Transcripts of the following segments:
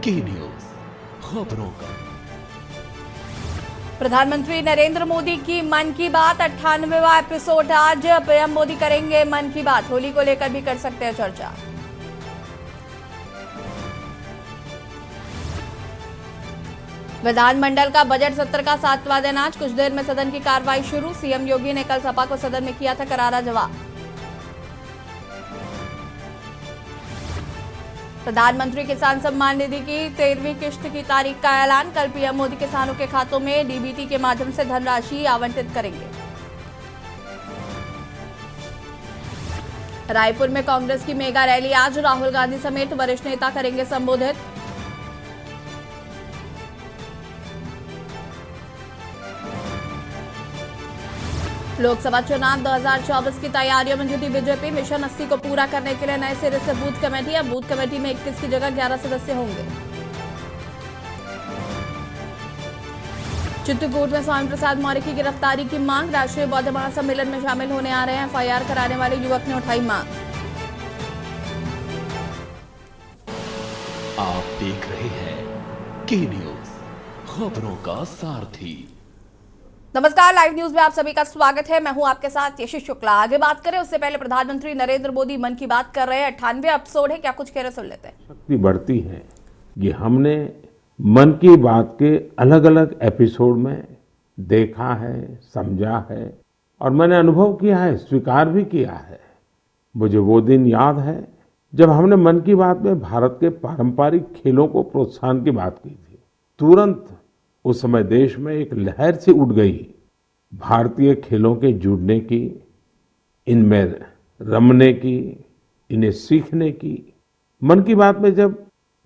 की न्यूज खबरों का। प्रधानमंत्री नरेंद्र मोदी की मन की बात 98वां एपिसोड। आज पीएम मोदी करेंगे मन की बात। होली को लेकर भी कर सकते हैं चर्चा। विधानमंडल का बजट सत्र का 7वां दिन आज। कुछ देर में सदन की कार्रवाई शुरू। सीएम योगी ने कल सपा को सदन में किया था करारा जवाब। प्रधानमंत्री किसान सम्मान निधि की 13वीं किश्त की तारीख का ऐलान। कल पीएम मोदी किसानों के खातों में डीबीटी के माध्यम से धनराशि आवंटित करेंगे। रायपुर में कांग्रेस की मेगा रैली आज। राहुल गांधी समेत वरिष्ठ नेता करेंगे संबोधित। लोकसभा चुनाव 2024 की तैयारियों में जुटी बीजेपी। मिशन 80 को पूरा करने के लिए नए सिरे से बूथ कमेटी। अब बूथ कमेटी में 21 की जगह 11 सदस्य होंगे। चित्रकूट में स्वामी प्रसाद मौर्य की गिरफ्तारी की मांग। राष्ट्रीय बौद्ध महासम्मेलन में शामिल होने आ रहे हैं एफआईआर कराने वाले युवक ने उठाई मांग। आप देख रहे हैं की न्यूज खबरों का सारथी। नमस्कार, लाइव न्यूज में आप सभी का स्वागत है। मैं हूं आपके साथ यशी शुक्ला। आगे बात करें उससे पहले प्रधानमंत्री नरेंद्र मोदी मन की बात कर रहे हैं। 98वां एपिसोड है, क्या कुछ कह रहे सुन लेते हैं। शक्ति बढ़ती है। ये हमने मन की बात के अलग अलग एपिसोड में देखा है, समझा है और मैंने अनुभव किया है, स्वीकार भी किया है। मुझे वो दिन याद है जब हमने मन की बात में भारत के पारंपरिक खेलों को प्रोत्साहन की बात की थी। तुरंत उस समय देश में एक लहर सी उठ गई भारतीय खेलों के जुड़ने की, इनमें रमने की, इन्हें सीखने की। मन की बात में जब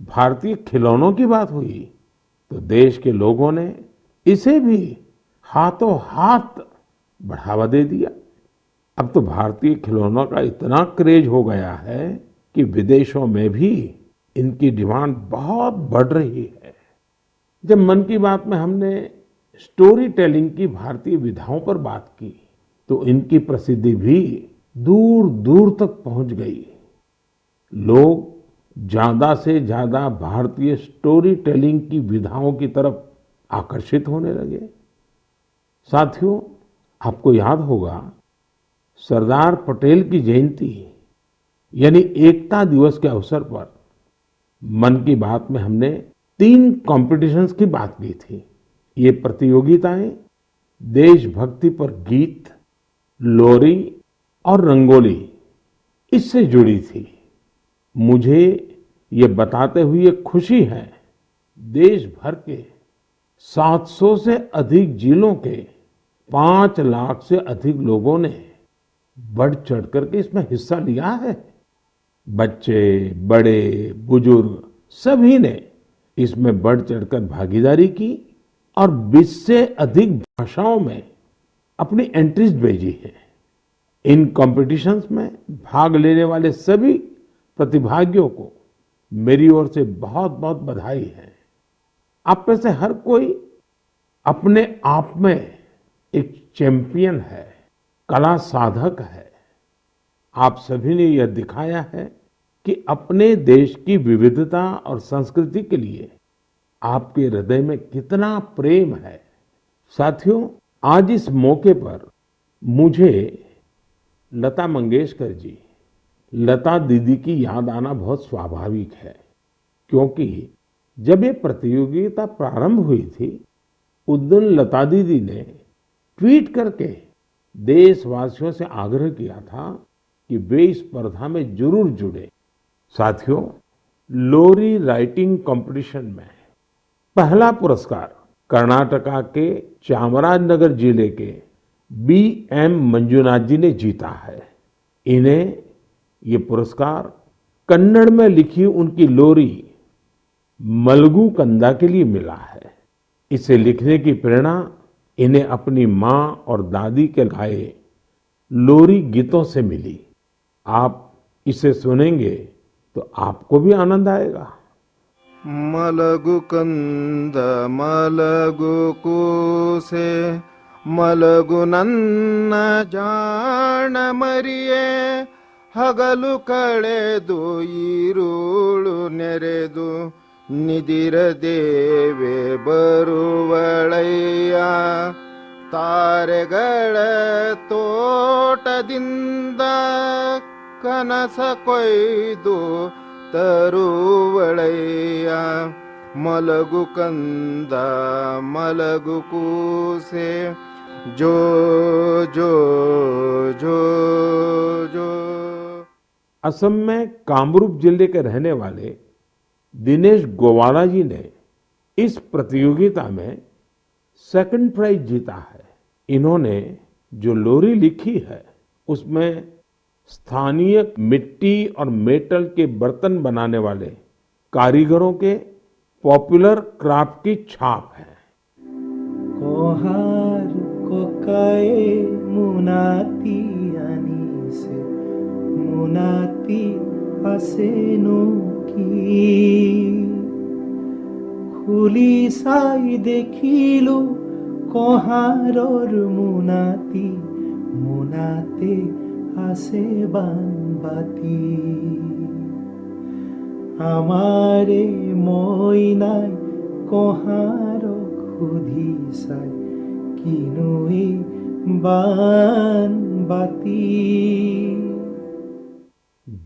भारतीय खिलौनों की बात हुई तो देश के लोगों ने इसे भी हाथों हाथ बढ़ावा दे दिया। अब तो भारतीय खिलौनों का इतना क्रेज हो गया है कि विदेशों में भी इनकी डिमांड बहुत बढ़ रही है। जब मन की बात में हमने स्टोरी टेलिंग की भारतीय विधाओं पर बात की तो इनकी प्रसिद्धि भी दूर दूर तक पहुंच गई। लोग ज्यादा से ज्यादा भारतीय स्टोरी टेलिंग की विधाओं की तरफ आकर्षित होने लगे। साथियों, आपको याद होगा सरदार पटेल की जयंती यानी एकता दिवस के अवसर पर मन की बात में हमने 3 कॉम्पिटिशन्स की बात की थी। ये प्रतियोगिताएं देशभक्ति पर गीत, लोरी और रंगोली इससे जुड़ी थी। मुझे ये बताते हुए खुशी है देश भर के 700 से अधिक जिलों के 5 लाख से अधिक लोगों ने बढ़ चढ़ करके इसमें हिस्सा लिया है। बच्चे, बड़े, बुजुर्ग सभी ने इसमें बढ़ चढ़कर भागीदारी की और 20 से अधिक भाषाओं में अपनी एंट्रीज भेजी है। इन कॉम्पिटिशन्स में भाग लेने वाले सभी प्रतिभागियों को मेरी ओर से बहुत बहुत बधाई है। आप में से हर कोई अपने आप में एक चैंपियन है, कला साधक है। आप सभी ने यह दिखाया है कि अपने देश की विविधता और संस्कृति के लिए आपके हृदय में कितना प्रेम है। साथियों, आज इस मौके पर मुझे लता मंगेशकर जी, लता दीदी की याद आना बहुत स्वाभाविक है, क्योंकि जब ये प्रतियोगिता प्रारंभ हुई थी उस दिन लता दीदी ने ट्वीट करके देशवासियों से आग्रह किया था कि वे इस स्पर्धा में जरूर जुड़े। साथियों, लोरी राइटिंग कंपटीशन में पहला पुरस्कार कर्नाटका के चामराजनगर जिले के B.M. मंजुनाथ जी ने जीता है। इन्हें ये पुरस्कार कन्नड़ में लिखी उनकी लोरी मलगू कंदा के लिए मिला है। इसे लिखने की प्रेरणा इन्हें अपनी माँ और दादी के गाए लोरी गीतों से मिली। आप इसे सुनेंगे तो आपको भी आनंद आएगा। मलगु कंद मलगु ಕೂಸೆ ಮಲಗು ನನ್ನ ಜಾಣ ಮರಿಯೇ ಹಗಲು ಕಳೆದು ಈರುಳು ನೆರೆದು ನಿದಿರ ದೇವೆ ಬರುವಳಯ್ಯ ತಾರೆಗಳ ತೋಟದಿಂದ ಕನಸ ಕೊಯ್ದು ತರುವಳಯ್ಯ ಮಲಗು ಕಂದ ಮಲಗು ಕೂಸೆ जो जो जो जो। असम में कामरूप जिले के रहने वाले दिनेश गोवाला जी ने इस प्रतियोगिता में सेकंड प्राइज जीता है। इन्होंने जो लोरी लिखी है उसमें स्थानीय मिट्टी और मेटल के बर्तन बनाने वाले कारीगरों के पॉपुलर क्राफ्ट की छाप है। कोहार कोकाए मुनाती आनीसे मुनाती हसेनो की खुली साई देखिलो कोहारोर मुनाती मुनाते हासे बानबाती हमारे मोइनाय कोहारो खुदी साई किनुई बानबाती।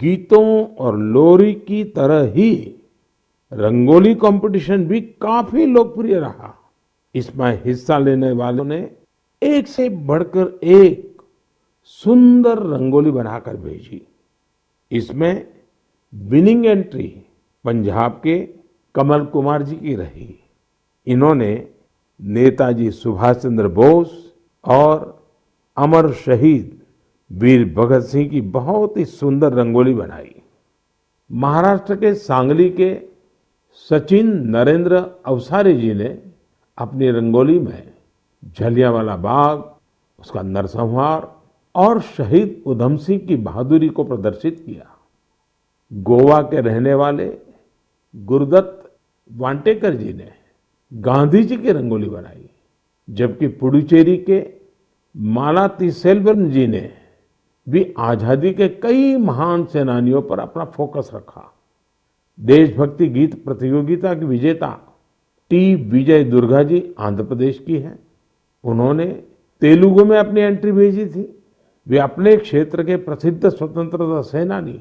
गीतों और लोरी की तरह ही रंगोली कंपटीशन भी काफी लोकप्रिय रहा। इसमें हिस्सा लेने वालों ने एक से बढ़कर एक सुंदर रंगोली बनाकर भेजी। इसमें विनिंग एंट्री पंजाब के कमल कुमार जी की रही। इन्होंने नेताजी सुभाष चंद्र बोस और अमर शहीद वीर भगत सिंह की बहुत ही सुंदर रंगोली बनाई। महाराष्ट्र के सांगली के सचिन नरेंद्र अवसारी जी ने अपनी रंगोली में जलियांवाला बाग, उसका नरसंहार और शहीद उधम सिंह की बहादुरी को प्रदर्शित किया। गोवा के रहने वाले गुरुदत्त वांटेकर जी ने गांधी जी की रंगोली बनाई, जबकि पुडुचेरी के मालातिसेल्वन जी ने भी आजादी के कई महान सेनानियों पर अपना फोकस रखा। देशभक्ति गीत प्रतियोगिता की विजेता टी विजय दुर्गा जी आंध्र प्रदेश की हैं। उन्होंने तेलुगु में अपनी एंट्री भेजी थी। वे अपने क्षेत्र के प्रसिद्ध स्वतंत्रता सेनानी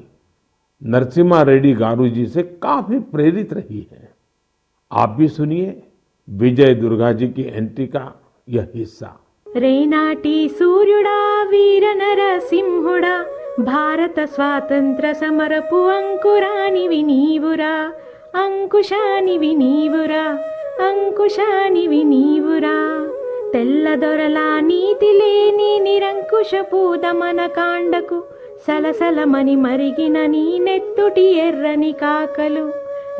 नरसिम्हा रेड्डी गारू जी से काफी प्रेरित रही है। आप भी सुनिए विजय दुर्गा जी की एंट्री का यह हिस्सा। रेनाटी सूर्युडा वीर नरसिंहुडा भारत स्वातंत्र्य समरपु अंकुरानिवि नीवुरा अंकुशानिवि नीवुरा अंकुशानिवि नीवुरा తెల్లదొరల నీతి లేని నిరంకుశపు దమన కాండకు సలసలమని మరిగిన నీ నెత్తుటి ఎర్రని కాకలు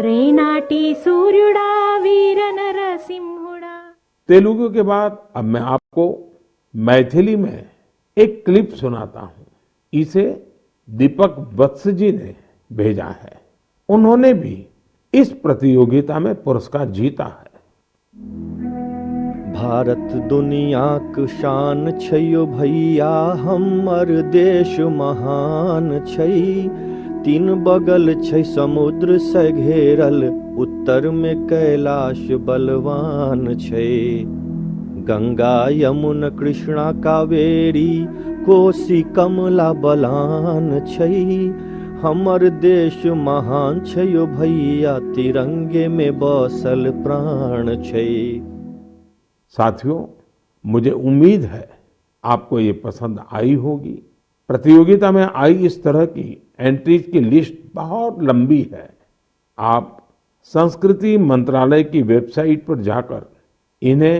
రేనాటి सूर्युडा वीर नरसिंहुडा। तेलुगु के बाद अब मैं आपको मैथिली में एक क्लिप सुनाता हूं। इसे दीपक वत्स जी ने भेजा है। उन्होंने भी इस प्रतियोगिता में पुरस्कार जीता है। भारत दुनियाक शान छैयो भैया हमर देश महान छै। तीन बगल छै समुद्र से घेरल उत्तर में कैलाश बलवान छै। गंगा यमुन कृष्णा कावेरी कोसी कमला बलान छै। हमर देश महान छैयो भैया तिरंगे में बसल प्राण छै। साथियों, मुझे उम्मीद है आपको ये पसंद आई होगी। प्रतियोगिता में आई इस तरह की एंट्रीज की लिस्ट बहुत लंबी है। आप संस्कृति मंत्रालय की वेबसाइट पर जाकर इन्हें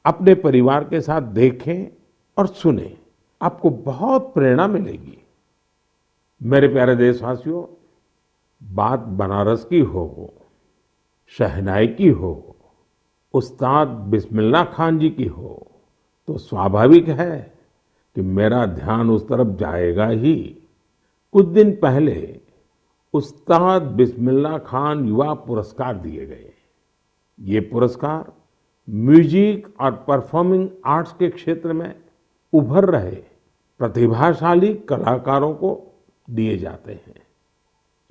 अपने परिवार के साथ देखें और सुनें। आपको बहुत प्रेरणा मिलेगी। मेरे प्यारे देशवासियों, बात बनारस की हो, शहनाई की हो, उस्ताद बिस्मिल्लाह खान जी की हो, तो स्वाभाविक है कि मेरा ध्यान उस तरफ जाएगा ही। कुछ दिन पहले उस्ताद बिस्मिल्लाह खान युवा पुरस्कार दिए गए। ये पुरस्कार म्यूजिक और परफॉर्मिंग आर्ट्स के क्षेत्र में उभर रहे प्रतिभाशाली कलाकारों को दिए जाते हैं।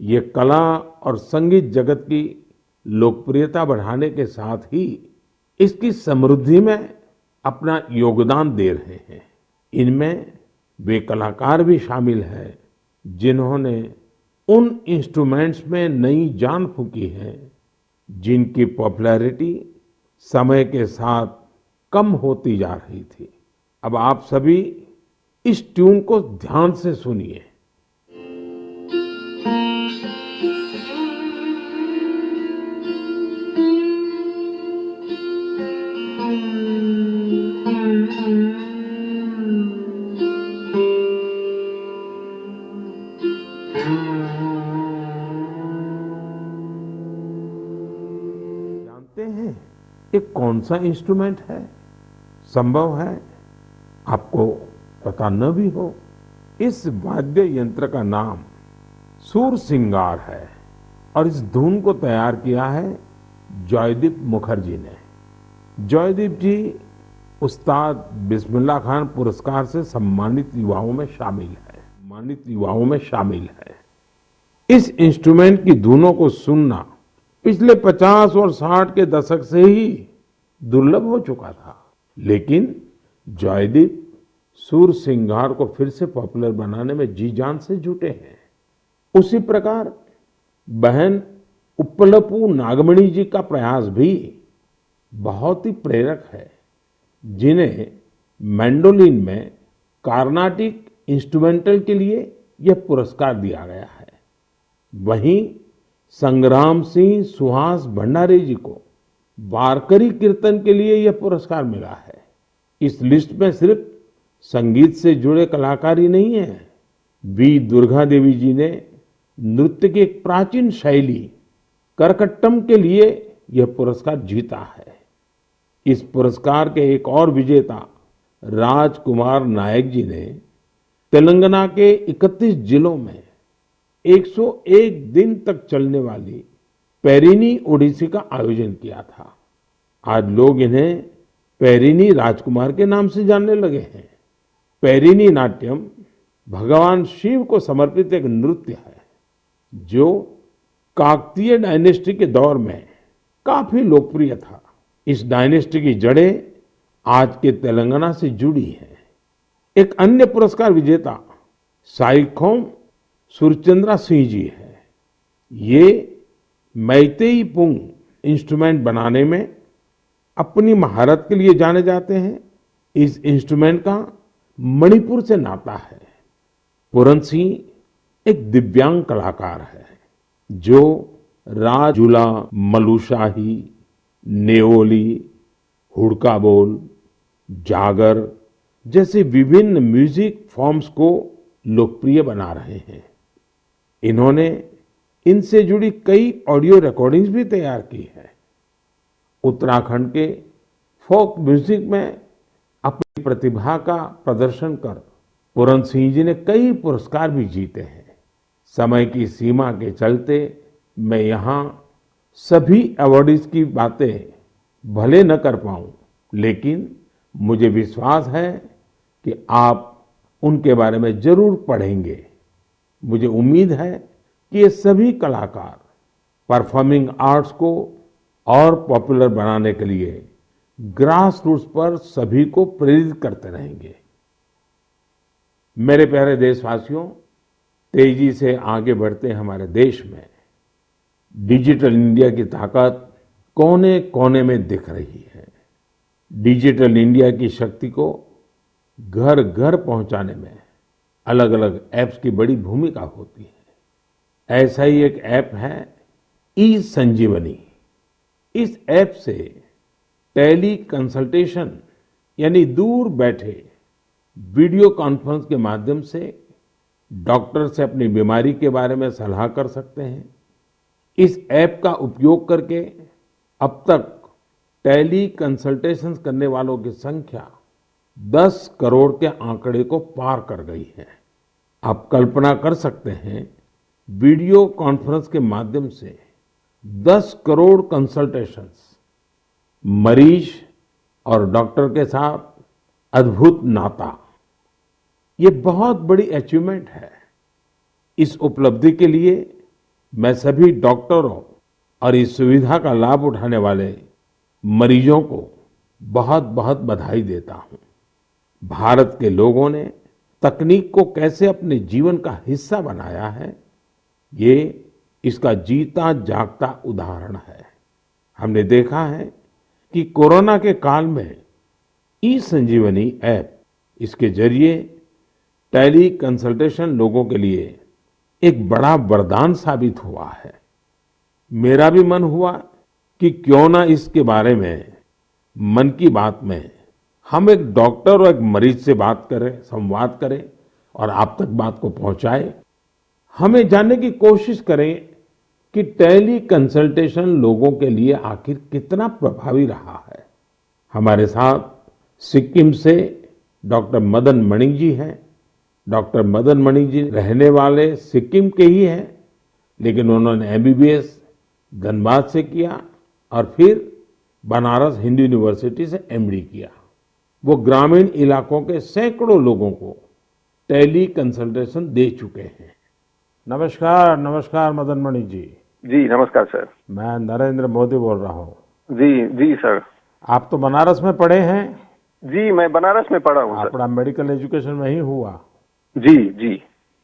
ये कला और संगीत जगत की लोकप्रियता बढ़ाने के साथ ही इसकी समृद्धि में अपना योगदान दे रहे हैं। इनमें वे कलाकार भी शामिल हैं जिन्होंने उन इंस्ट्रूमेंट्स में नई जान फूंकी है जिनकी पॉपुलैरिटी समय के साथ कम होती जा रही थी। अब आप सभी इस ट्यून को ध्यान से सुनिए। जानते हैं ये कौन सा इंस्ट्रूमेंट है? संभव है आपको पता न भी हो। इस वाद्य यंत्र का नाम सुर सिंगार है और इस धुन को तैयार किया है जॉयदीप मुखर्जी ने। जॉयदीप जी उस्ताद बिस्मिल्लाह खान पुरस्कार से सम्मानित युवाओं में शामिल है। इस इंस्ट्रूमेंट की धुनों को सुनना पिछले 50 और 60 के दशक से ही दुर्लभ हो चुका था, लेकिन जॉयदीप सुर सिंगार को फिर से पॉपुलर बनाने में जी जान से जुटे हैं। उसी प्रकार बहन उप्पलपू नागमणि जी का प्रयास भी बहुत ही प्रेरक है, जिन्हें मैंडोलिन में कार्नाटिक इंस्ट्रूमेंटल के लिए यह पुरस्कार दिया गया है। वहीं संग्राम सिंह सुहास भंडारे जी को वारकरी कीर्तन के लिए यह पुरस्कार मिला है। इस लिस्ट में सिर्फ संगीत से जुड़े कलाकार ही नहीं है। वी दुर्गा देवी जी ने नृत्य की एक प्राचीन शैली करकट्टम के लिए यह पुरस्कार जीता है। इस पुरस्कार के एक और विजेता राजकुमार नायक जी ने तेलंगाना के 31 जिलों में 101 दिन तक चलने वाली पेरिनी ओडिसी का आयोजन किया था। आज लोग इन्हें पेरिनी राजकुमार के नाम से जानने लगे हैं। पेरिनी नाट्यम भगवान शिव को समर्पित एक नृत्य है जो काकतीय डायनेस्टी के दौर में काफी लोकप्रिय था। इस डायनेस्टी की जड़ें आज के तेलंगाना से जुड़ी हैं। एक अन्य पुरस्कार विजेता साइखोम सुरचंद्रा सिंह जी है। ये मैतेई पुंग इंस्ट्रूमेंट बनाने में अपनी महारत के लिए जाने जाते हैं। इस इंस्ट्रूमेंट का मणिपुर से नाता है। पूरन सिंह एक दिव्यांग कलाकार है जो राजुला, मलुशाही, नेओली, हुड़का बोल, जागर जैसे विभिन्न म्यूजिक फॉर्म्स को लोकप्रिय बना रहे हैं। इन्होंने इनसे जुड़ी कई ऑडियो रिकॉर्डिंग्स भी तैयार की है। उत्तराखंड के फोक म्यूजिक में अपनी प्रतिभा का प्रदर्शन कर पूरन सिंह जी ने कई पुरस्कार भी जीते हैं। समय की सीमा के चलते मैं यहाँ सभी अवार्डीज की बातें भले न कर पाऊं, लेकिन मुझे विश्वास है कि आप उनके बारे में जरूर पढ़ेंगे। मुझे उम्मीद है कि ये सभी कलाकार परफॉर्मिंग आर्ट्स को और पॉपुलर बनाने के लिए ग्रास रूट्स पर सभी को प्रेरित करते रहेंगे। मेरे प्यारे देशवासियों, तेजी से आगे बढ़ते हमारे देश में डिजिटल इंडिया की ताकत कोने कोने में दिख रही है। डिजिटल इंडिया की शक्ति को घर घर पहुंचाने में अलग अलग ऐप्स की बड़ी भूमिका होती है। ऐसा ही एक ऐप है ई संजीवनी। इस ऐप से टेली कंसल्टेशन यानी दूर बैठे वीडियो कॉन्फ्रेंस के माध्यम से डॉक्टर से अपनी बीमारी के बारे में सलाह कर सकते हैं। इस ऐप का उपयोग करके अब तक टेली कंसल्टेशन करने वालों की संख्या 10 करोड़ के आंकड़े को पार कर गई है। आप कल्पना कर सकते हैं, वीडियो कॉन्फ्रेंस के माध्यम से 10 करोड़ कंसल्टेशंस, मरीज और डॉक्टर के साथ अद्भुत नाता। ये बहुत बड़ी अचीवमेंट है। इस उपलब्धि के लिए मैं सभी डॉक्टरों और इस सुविधा का लाभ उठाने वाले मरीजों को बहुत बहुत बधाई देता हूं। भारत के लोगों ने तकनीक को कैसे अपने जीवन का हिस्सा बनाया है, ये इसका जीता जागता उदाहरण है। हमने देखा है कि कोरोना के काल में ई संजीवनी ऐप, इसके जरिए टेली कंसल्टेशन लोगों के लिए एक बड़ा वरदान साबित हुआ है। मेरा भी मन हुआ कि क्यों ना इसके बारे में मन की बात में हम एक डॉक्टर और एक मरीज से बात करें, संवाद करें और आप तक बात को पहुंचाएं। हमें जानने की कोशिश करें कि टेली कंसल्टेशन लोगों के लिए आखिर कितना प्रभावी रहा है। हमारे साथ सिक्किम से डॉक्टर मदन मणि जी हैं। डॉक्टर मदन मणि जी रहने वाले सिक्किम के ही हैं, लेकिन उन्होंने एमबीबीएस धनबाद से किया और फिर बनारस हिंदू यूनिवर्सिटी से एमडी किया। वो ग्रामीण इलाकों के सैकड़ों लोगों को टेली कंसल्टेशन दे चुके हैं। नमस्कार, नमस्कार मदन मणि जी। जी नमस्कार सर। मैं नरेंद्र मोदी बोल रहा हूँ। जी जी सर। आप तो बनारस में पढ़े हैं? जी मैं बनारस में पढ़ा हूँ सर। अपना मेडिकल एजुकेशन वहीं हुआ? जी जी।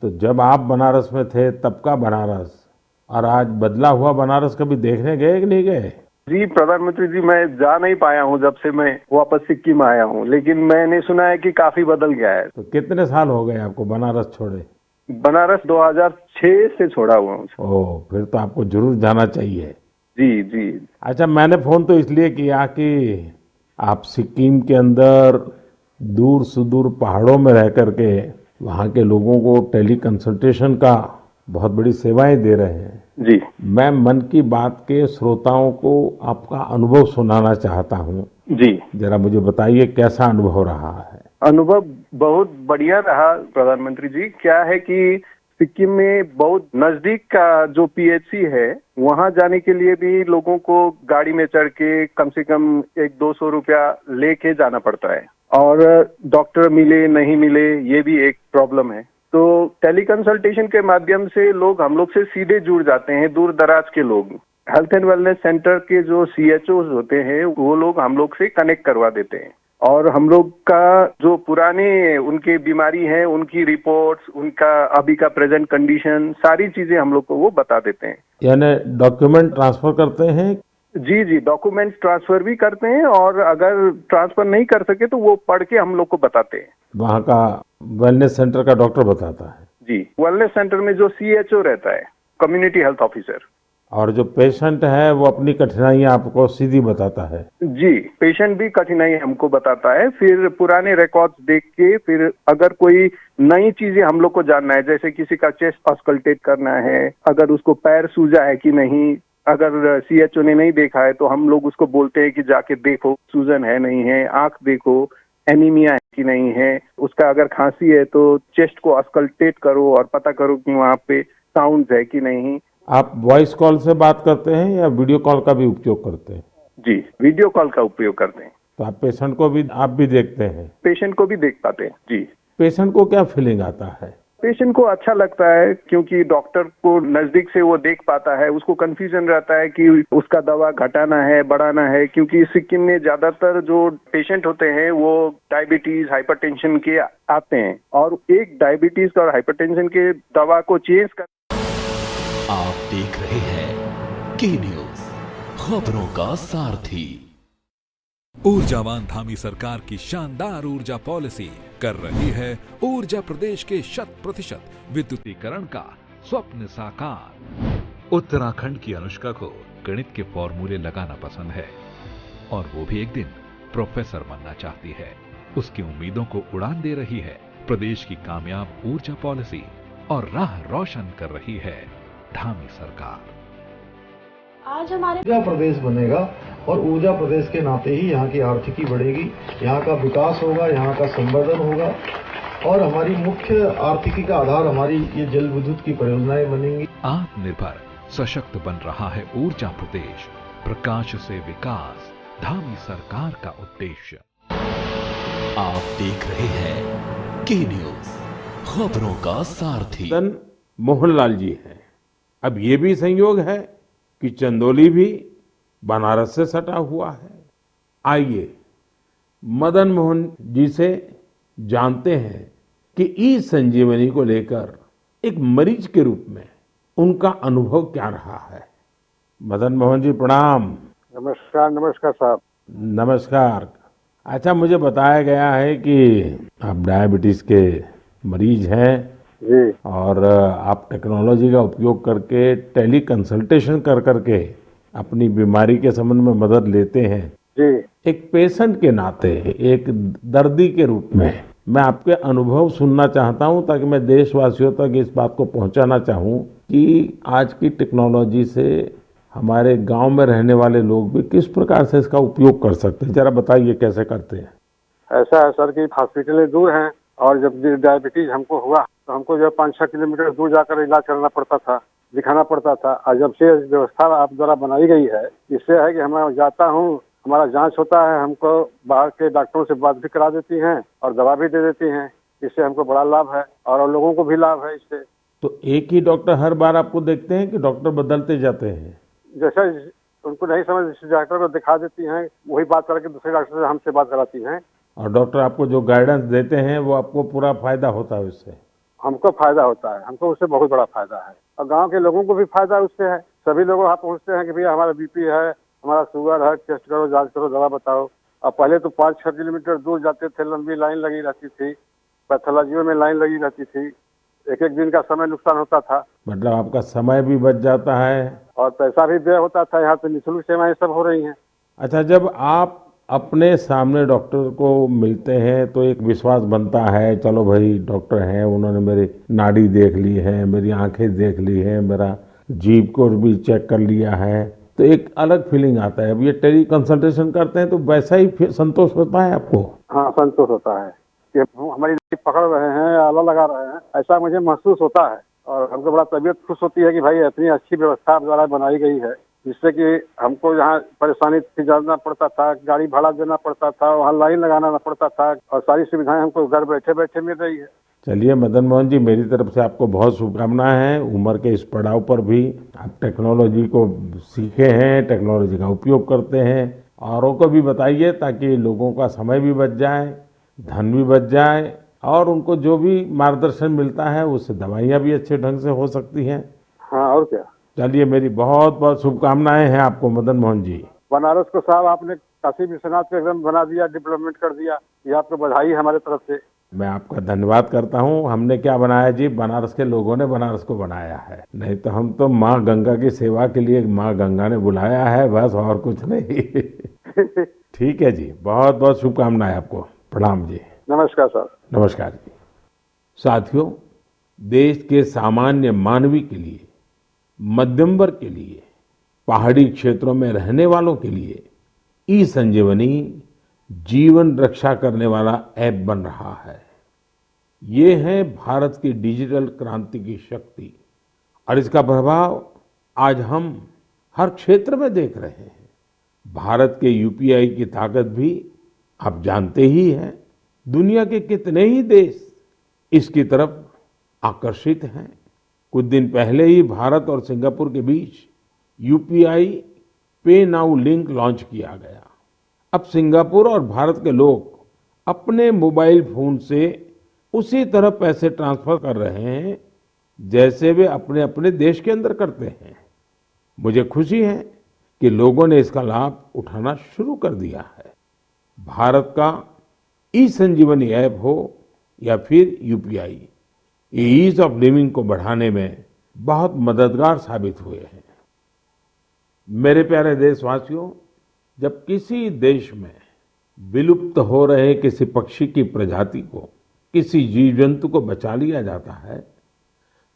तो जब आप बनारस में थे तब का बनारस और आज बदला हुआ बनारस कभी देखने गए कि नहीं गए? जी प्रधानमंत्री जी, मैं जा नहीं पाया हूँ जब से मैं वापस सिक्किम आया हूँ, लेकिन मैंने सुना है कि काफी बदल गया है। तो कितने साल हो गए आपको बनारस छोड़े? बनारस 2006 से छोड़ा हुआ हूँ। ओह, फिर तो आपको जरूर जाना चाहिए। जी जी। अच्छा, मैंने फोन तो इसलिए किया कि आप सिक्किम के अंदर दूर सुदूर पहाड़ों में रह करके वहाँ के लोगों को टेली कंसल्टेशन का बहुत बड़ी सेवाएं दे रहे हैं। जी। मैं मन की बात के श्रोताओं को आपका अनुभव सुनाना चाहता हूँ। जी। जरा मुझे बताइए कैसा अनुभव रहा है? अनुभव बहुत बढ़िया रहा प्रधानमंत्री जी। क्या है कि सिक्किम में बहुत नजदीक का जो पीएचसी है, वहां जाने के लिए भी लोगों को गाड़ी में चढ़ के कम से कम 100-200 रुपया लेके जाना पड़ता है और डॉक्टर मिले नहीं मिले ये भी एक प्रॉब्लम है। तो टेली कंसल्टेशन के माध्यम से लोग हम लोग से सीधे जुड़ जाते हैं। दूर दराज के लोग हेल्थ एंड वेलनेस सेंटर के जो CHOs होते हैं वो लोग हम लोग से कनेक्ट करवा देते हैं और हम लोग का जो पुराने उनके बीमारी है, उनकी रिपोर्ट्स, उनका अभी का प्रेजेंट कंडीशन, सारी चीजें हम लोग को वो बता देते हैं। यानी डॉक्यूमेंट ट्रांसफर करते हैं? जी जी, डॉक्यूमेंट्स ट्रांसफर भी करते हैं और अगर ट्रांसफर नहीं कर सके तो वो पढ़ के हम लोग को बताते हैं। वहाँ का वेलनेस सेंटर का डॉक्टर बताता है? जी, वेलनेस सेंटर में जो CHO रहता है, कम्युनिटी हेल्थ ऑफिसर, और जो पेशेंट है वो अपनी कठिनाइयां आपको सीधी बताता है? जी, पेशेंट भी कठिनाई हमको बताता है। फिर पुराने रिकॉर्ड्स देख के फिर अगर कोई नई चीजें हम लोग को जानना है, जैसे किसी का चेस्ट ऑस्कल्टेट करना है, अगर उसको पैर सूजा है कि नहीं, अगर CHO ने नहीं देखा है तो हम लोग उसको बोलते हैं कि जाके देखो सूजन है नहीं है, आंख देखो, एनीमिया है कि नहीं है, उसका अगर खांसी है तो चेस्ट को ऑस्कल्टेट करो और पता करो कि वहाँ पे साउंड है कि नहीं। आप वॉइस कॉल से बात करते हैं या वीडियो कॉल का भी उपयोग करते हैं? जी, वीडियो कॉल का उपयोग करते हैं। तो आप पेशेंट को भी आप भी देखते हैं? पेशेंट को भी देख पाते हैं। जी। पेशेंट को क्या फीलिंग आता है? पेशेंट को अच्छा लगता है क्योंकि डॉक्टर को नजदीक से वो देख पाता है। उसको कंफ्यूजन रहता है कि उसका दवा घटाना है, बढ़ाना है, क्योंकि सिक्किम में ज्यादातर जो पेशेंट होते हैं वो डायबिटीज, हाइपरटेंशन के आते हैं और एक डायबिटीज और हाइपरटेंशन के दवा को चेंज कर। आप देख रहे हैं के न्यूज, खबरों का सारथी। ऊर्जावान धामी सरकार की शानदार ऊर्जा पॉलिसी कर रही है ऊर्जा प्रदेश के 100% विद्युतीकरण का स्वप्न साकार। उत्तराखंड की अनुष्का को गणित के फॉर्मूले लगाना पसंद है और वो भी एक दिन प्रोफेसर बनना चाहती है। उसकी उम्मीदों को उड़ान दे रही है प्रदेश की कामयाब ऊर्जा पॉलिसी और राह रोशन कर रही है धामी सरकार। आज हमारे ऊर्जा प्रदेश बनेगा और ऊर्जा प्रदेश के नाते ही यहाँ की आर्थिकी बढ़ेगी, यहाँ का विकास होगा, यहाँ का संवर्धन होगा और हमारी मुख्य आर्थिकी का आधार हमारी ये जल विद्युत की परियोजनाएं बनेंगी। आत्मनिर्भर सशक्त बन रहा है ऊर्जा प्रदेश, प्रकाश से विकास, धामी सरकार का उद्देश्य। आप देख रहे हैं के न्यूज, खबरों का सारथी। मोहनलाल जी हैं। अब ये भी संयोग है कि चंदौली भी बनारस से सटा हुआ है। आइए मदन मोहन जी से जानते हैं कि ई संजीवनी को लेकर एक मरीज के रूप में उनका अनुभव क्या रहा है। मदन मोहन जी प्रणाम। नमस्कार। नमस्कार साहब। नमस्कार। अच्छा, मुझे बताया गया है कि आप डायबिटीज के मरीज हैं जी। और आप टेक्नोलॉजी का उपयोग करके टेली कंसल्टेशन कर करके अपनी बीमारी के संबंध में मदद लेते हैं। जी। एक पेशेंट के नाते, एक दर्दी के रूप में मैं आपके अनुभव सुनना चाहता हूं ताकि मैं देशवासियों तक इस बात को पहुंचाना चाहूं कि आज की टेक्नोलॉजी से हमारे गांव में रहने वाले लोग भी किस प्रकार से इसका उपयोग कर सकते हैं। जरा बताइए कैसे करते हैं। ऐसा है सर कि हॉस्पिटलें दूर हैं और जब डायबिटीज हमको हुआ तो हमको जो 5-6 किलोमीटर दूर जाकर इलाज करना पड़ता था, दिखाना पड़ता था। और जब से व्यवस्था आप द्वारा बनाई गई है, इससे है कि मैं जाता हूँ, हमारा जांच होता है, हमको बाहर के डॉक्टरों से बात भी करा देती हैं और दवा भी दे देती हैं। इससे हमको बड़ा लाभ है और लोगों को भी लाभ है इससे। तो एक ही डॉक्टर हर बार आपको देखते हैं कि डॉक्टर बदलते जाते हैं? जैसे उनको नहीं समझ, जिस डॉक्टर को दिखा देती हैं, वही बात करके दूसरे डॉक्टर से हमसे बात कराती हैं। और डॉक्टर आपको जो गाइडेंस देते हैं वो आपको पूरा फायदा होता है उससे? हमको फायदा होता है, हमको उससे बहुत बड़ा फायदा है और गांव के लोगों को भी फायदा उससे है। सभी लोग वहाँ पहुँचते हैं कि भैया हमारा बीपी है, हमारा शुगर है, टेस्ट करो, जांच करो, दवा बताओ। और पहले तो 5-6 किलोमीटर दूर जाते थे, लंबी लाइन लगी रहती थी, पैथोलॉजियों में लाइन लगी रहती थी, एक दिन का समय नुकसान होता था। मतलब आपका समय भी बच जाता है और पैसा भी व्यय होता था। यहाँ तो निःशुल्क सेवाएं सब हो रही हैं। अच्छा, जब आप अपने सामने डॉक्टर को मिलते हैं तो एक विश्वास बनता है, चलो भाई डॉक्टर हैं, उन्होंने मेरी नाड़ी देख ली है, मेरी आंखें देख ली है, मेरा जीभ को भी चेक कर लिया है, तो एक अलग फीलिंग आता है। अब ये टेली कंसल्टेशन करते हैं तो वैसा ही संतोष होता है आपको? हाँ, संतोष होता है कि हमारी नाड़ी पकड़ रहे हैं, आला लगा रहे हैं, ऐसा मुझे महसूस होता है। और हमको बड़ा तबीयत खुश होती है कि भाई इतनी अच्छी व्यवस्था द्वारा बनाई गई है, जिससे कि हमको यहाँ परेशानी से जाना पड़ता था, गाड़ी भाड़ा देना पड़ता था, वहाँ लाइन लगाना पड़ता था, और सारी सुविधाएं हमको घर बैठे बैठे मिल रही है। चलिए मदन मोहन जी, मेरी तरफ से आपको बहुत शुभकामनाएं हैं। उम्र के इस पड़ाव पर भी आप टेक्नोलॉजी को सीखे हैं, टेक्नोलॉजी का उपयोग करते हैं। औरों को भी बताइए ताकि लोगों का समय भी बच जाए, धन भी बच जाए और उनको जो भी मार्गदर्शन मिलता है उससे दवाइयाँ भी अच्छे ढंग से हो सकती हैं। हाँ, और क्या। चलिए, मेरी बहुत बहुत शुभकामनाएं हैं आपको मदन मोहन जी। बनारस को साहब आपने काशी विश्वनाथ को एकदम बना दिया, डेवलपमेंट कर दिया, ये आपको बधाई हमारे तरफ से। मैं आपका धन्यवाद करता हूं। हमने क्या बनाया जी, बनारस के लोगों ने बनारस को बनाया है। नहीं तो हम तो माँ गंगा की सेवा के लिए माँ गंगा ने बुलाया है, बस और कुछ नहीं। ठीक है जी, बहुत बहुत शुभकामनाएं आपको। प्रणाम जी। नमस्कार सर। नमस्कार जी। साथियों, देश के सामान्य मानवी के लिए, मध्यम वर्ग के लिए, पहाड़ी क्षेत्रों में रहने वालों के लिए ई संजीवनी जीवन रक्षा करने वाला ऐप बन रहा है। ये है भारत की डिजिटल क्रांति की शक्ति और इसका प्रभाव आज हम हर क्षेत्र में देख रहे हैं। भारत के यूपीआई की ताकत भी आप जानते ही हैं। दुनिया के कितने ही देश इसकी तरफ आकर्षित हैं। कुछ दिन पहले ही भारत और सिंगापुर के बीच यूपीआई पे नाउ लिंक लॉन्च किया गया। अब सिंगापुर और भारत के लोग अपने मोबाइल फोन से उसी तरह पैसे ट्रांसफर कर रहे हैं जैसे वे अपने अपने देश के अंदर करते हैं। मुझे खुशी है कि लोगों ने इसका लाभ उठाना शुरू कर दिया है। भारत का ई संजीवनी ऐप हो या फिर यूपीआई, ये ईज ऑफ लिविंग को बढ़ाने में बहुत मददगार साबित हुए हैं। मेरे प्यारे देशवासियों, जब किसी देश में विलुप्त हो रहे किसी पक्षी की प्रजाति को, किसी जीव जंतु को बचा लिया जाता है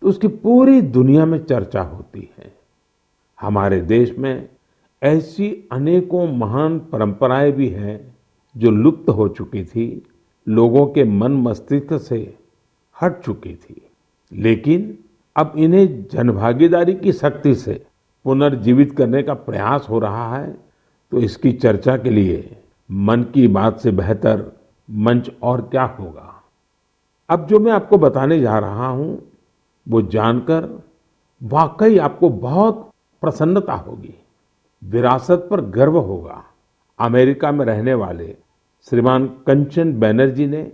तो उसकी पूरी दुनिया में चर्चा होती है। हमारे देश में ऐसी अनेकों महान परंपराएं भी हैं जो लुप्त हो चुकी थी, लोगों के मन मस्तिष्क से हट चुकी थी, लेकिन अब इन्हें जनभागीदारी की शक्ति से पुनर्जीवित करने का प्रयास हो रहा है। तो इसकी चर्चा के लिए मन की बात से बेहतर मंच और क्या होगा। अब जो मैं आपको बताने जा रहा हूं वो जानकर वाकई आपको बहुत प्रसन्नता होगी, विरासत पर गर्व होगा। अमेरिका में रहने वाले श्रीमान कंचन बैनर्जी ने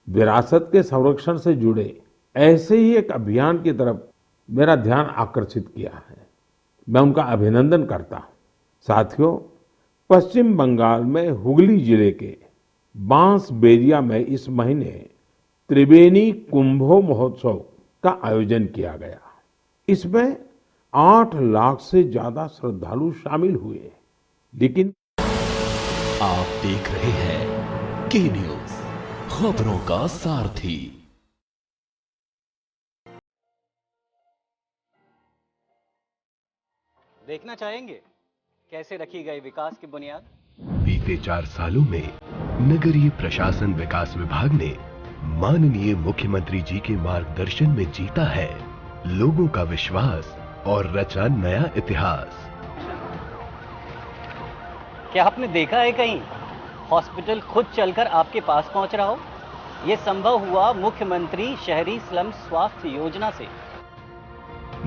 विरासत के संरक्षण से जुड़े ऐसे ही एक अभियान की तरफ मेरा ध्यान आकर्षित किया है। मैं उनका अभिनंदन करता हूँ। साथियों, पश्चिम बंगाल में हुगली जिले के बांसबेरिया में इस महीने त्रिवेणी कुंभो महोत्सव का आयोजन किया गया। इसमें 8 लाख से ज्यादा श्रद्धालु शामिल हुए। लेकिन आप देख रहे हैं के न्यूज, खबरों का सारथी। देखना चाहेंगे कैसे रखी गई विकास की बुनियाद। बीते 4 सालों में नगरीय प्रशासन विकास विभाग ने माननीय मुख्यमंत्री जी के मार्गदर्शन में जीता है लोगों का विश्वास और रचा नया इतिहास। क्या आपने देखा है कहीं हॉस्पिटल खुद चलकर आपके पास पहुंच रहा हो? यह संभव हुआ मुख्यमंत्री शहरी स्लम स्वास्थ्य योजना से।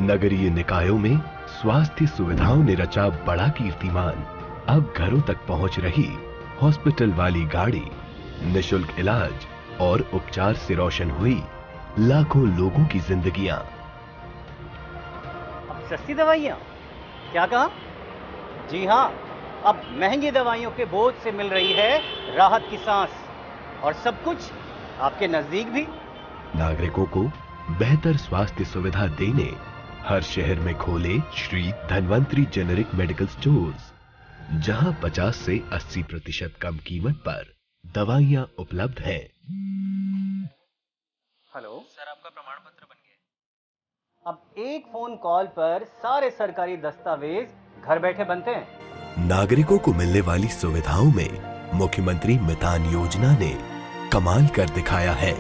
नगरीय निकायों में स्वास्थ्य सुविधाओं ने रचा बड़ा कीर्तिमान। अब घरों तक पहुंच रही हॉस्पिटल वाली गाड़ी, निशुल्क इलाज और उपचार से रोशन हुई लाखों लोगों की जिंदगियां। अब सस्ती दवाइयां? क्या कहा? जी हां, अब महंगी दवाइयों के बोझ से मिल रही है राहत की सांस, और सब कुछ आपके नजदीक भी। नागरिकों को बेहतर स्वास्थ्य सुविधा देने हर शहर में खोले Shri Dhanvantari generic medical stores, जहां 50 से 80% कम कीमत पर दवाइयां उपलब्ध हैं। हेलो सर, आपका प्रमाण पत्र बन गया। अब एक फोन कॉल पर सारे सरकारी दस्तावेज घर बैठे बनते हैं। नागरिकों को मिलने वाली सुविधाओं में मुख्यमंत्री मितान योजना ने कमाल कर दिखाया है।